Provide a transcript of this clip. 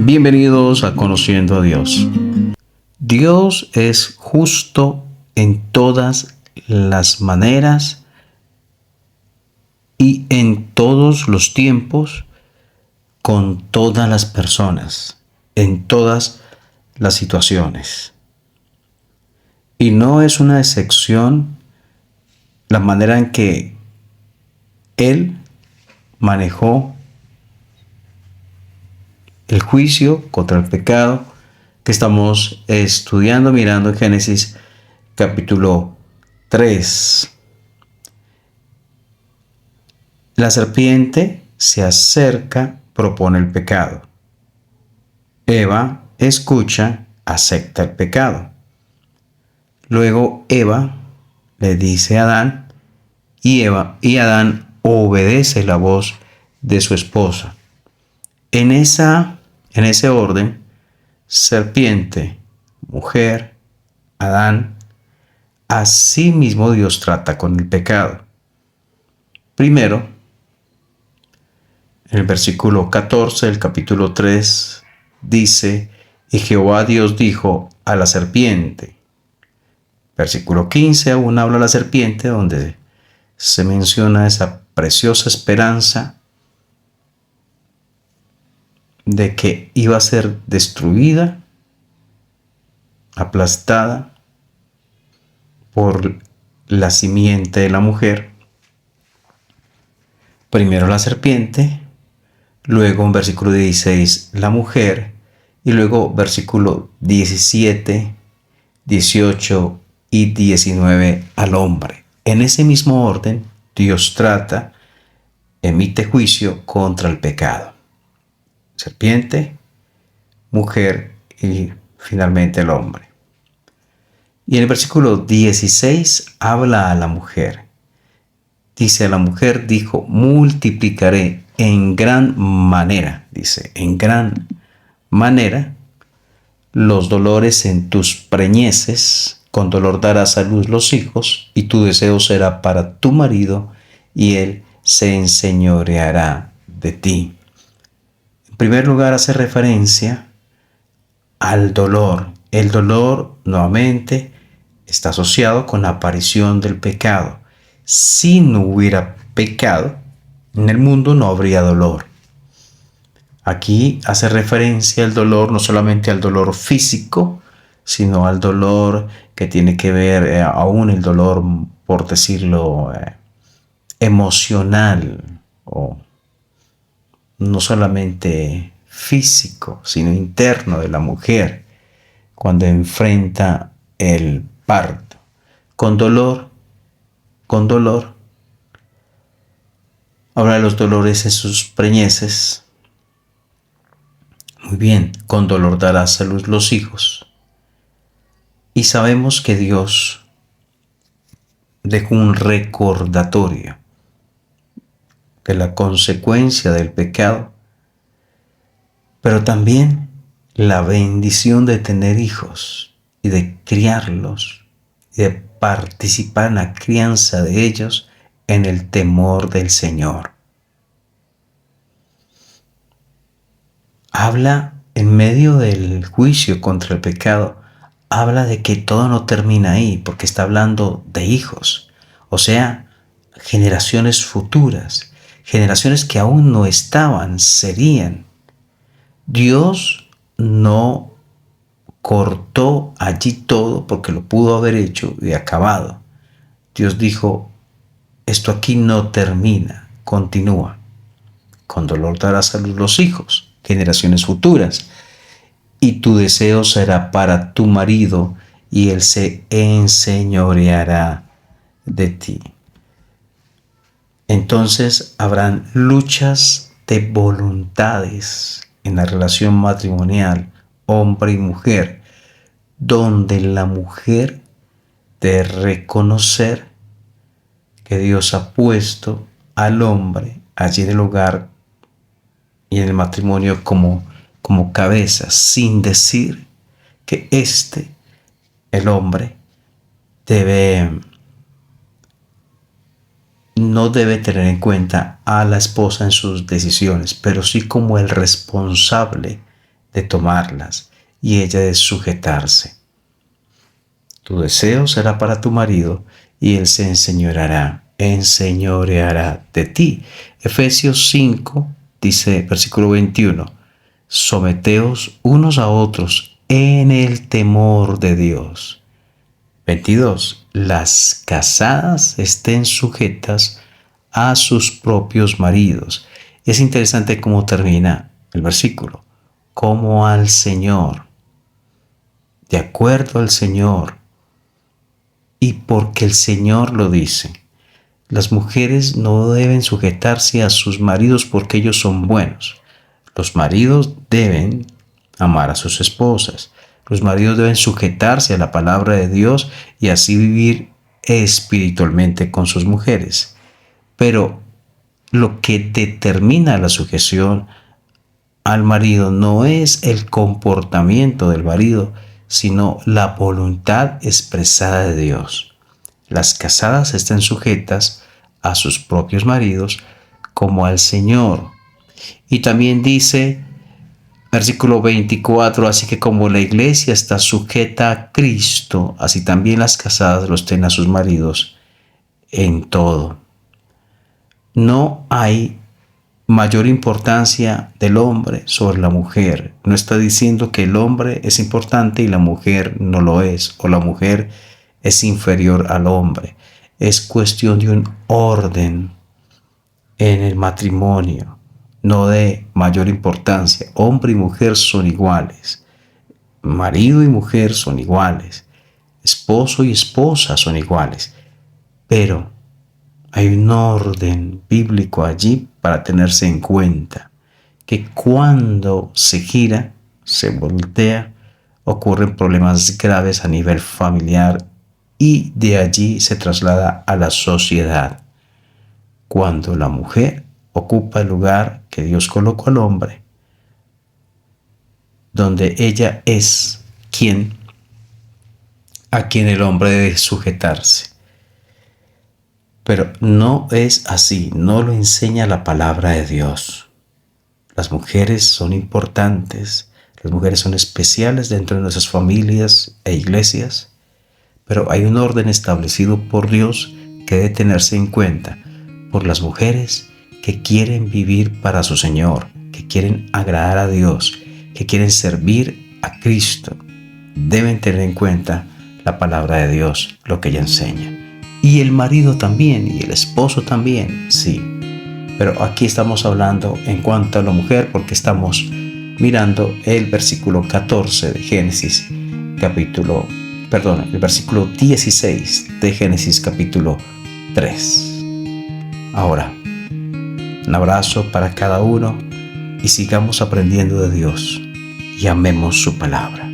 Bienvenidos a Conociendo a Dios. Dios es justo en todas las maneras y en todos los tiempos con todas las personas, en todas las situaciones. Y no es una excepción la manera en que Él manejó el juicio contra el pecado que estamos estudiando, mirando en Génesis capítulo 3. La serpiente se acerca, propone el pecado. Eva escucha, acepta el pecado. Luego Eva le dice a Adán y Adán obedece la voz de su esposa. En ese orden, serpiente, mujer, Adán, así mismo Dios trata con el pecado. Primero, en el versículo 14 del capítulo 3, dice, y Jehová Dios dijo a la serpiente. Versículo 15 aún habla la serpiente, donde se menciona esa preciosa esperanza de que iba a ser destruida, aplastada por la simiente de la mujer. Primero la serpiente, luego en versículo 16 la mujer, y luego versículo 17, 18 y 19 al hombre. En ese mismo orden, Dios emite juicio contra el pecado. Serpiente, mujer y finalmente el hombre. Y en el versículo 16 habla a la mujer. Dice, a la mujer dijo, multiplicaré en gran manera, dice, en gran manera, los dolores en tus preñeces, con dolor darás a luz los hijos, y tu deseo será para tu marido, y él se enseñoreará de ti. En primer lugar, hace referencia al dolor. El dolor, nuevamente, está asociado con la aparición del pecado. Si no hubiera pecado, en el mundo no habría dolor. Aquí hace referencia al dolor, no solamente al dolor físico, sino al dolor que tiene que ver, aún el dolor, por decirlo, emocional, o no solamente físico, sino interno de la mujer, cuando enfrenta el parto. Con dolor, habla de los dolores en sus preñeces. Muy bien, con dolor darás a luz los hijos. Y sabemos que Dios dejó un recordatorio de la consecuencia del pecado, pero también la bendición de tener hijos y de criarlos y de participar en la crianza de ellos en el temor del Señor. Habla en medio del juicio contra el pecado, habla de que todo no termina ahí, porque está hablando de hijos, o sea, generaciones futuras, generaciones que aún no estaban, serían. Dios no cortó allí todo porque lo pudo haber hecho y acabado. Dios dijo, esto aquí no termina, continúa. Con dolor darás a luz los hijos, generaciones futuras, y tu deseo será para tu marido, y él se enseñoreará de ti. Entonces habrán luchas de voluntades en la relación matrimonial, hombre y mujer, donde la mujer debe reconocer que Dios ha puesto al hombre allí en el hogar y en el matrimonio como cabeza, sin decir que el hombre, no debe tener en cuenta a la esposa en sus decisiones, pero sí como el responsable de tomarlas y ella de sujetarse. Tu deseo será para tu marido y él se enseñoreará de ti. Efesios 5 dice, versículo 21, someteos unos a otros en el temor de Dios. 22. Las casadas estén sujetas a sus propios maridos. Es interesante cómo termina el versículo. Como al Señor. De acuerdo al Señor. Y porque el Señor lo dice. Las mujeres no deben sujetarse a sus maridos porque ellos son buenos. Los maridos deben amar a sus esposas. Los maridos deben sujetarse a la palabra de Dios y así vivir espiritualmente con sus mujeres. Pero lo que determina la sujeción al marido no es el comportamiento del marido, sino la voluntad expresada de Dios. Las casadas estén sujetas a sus propios maridos como al Señor. Y también dice, versículo 24, así que como la iglesia está sujeta a Cristo, así también las casadas lo estén a sus maridos en todo. No hay mayor importancia del hombre sobre la mujer. No está diciendo que el hombre es importante y la mujer no lo es, o la mujer es inferior al hombre. Es cuestión de un orden en el matrimonio, no de mayor importancia. Hombre y mujer son iguales. Marido y mujer son iguales. Esposo y esposa son iguales. Pero hay un orden bíblico allí para tenerse en cuenta. Que cuando se gira, se voltea, ocurren problemas graves a nivel familiar y de allí se traslada a la sociedad. Cuando la mujer ocupa el lugar que Dios colocó al hombre, donde ella es a quien el hombre debe sujetarse. Pero no es así, no lo enseña la palabra de Dios. Las mujeres son importantes, las mujeres son especiales dentro de nuestras familias e iglesias, pero hay un orden establecido por Dios que debe tenerse en cuenta por las mujeres que quieren vivir para su Señor, que quieren agradar a Dios, que quieren servir a Cristo. Deben tener en cuenta la palabra de Dios, lo que ella enseña. Y el marido también, y el esposo también, sí. Pero aquí estamos hablando en cuanto a la mujer porque estamos mirando el versículo 14 de Génesis, el versículo 16 de Génesis capítulo 3. Ahora, un abrazo para cada uno y sigamos aprendiendo de Dios y amemos su palabra.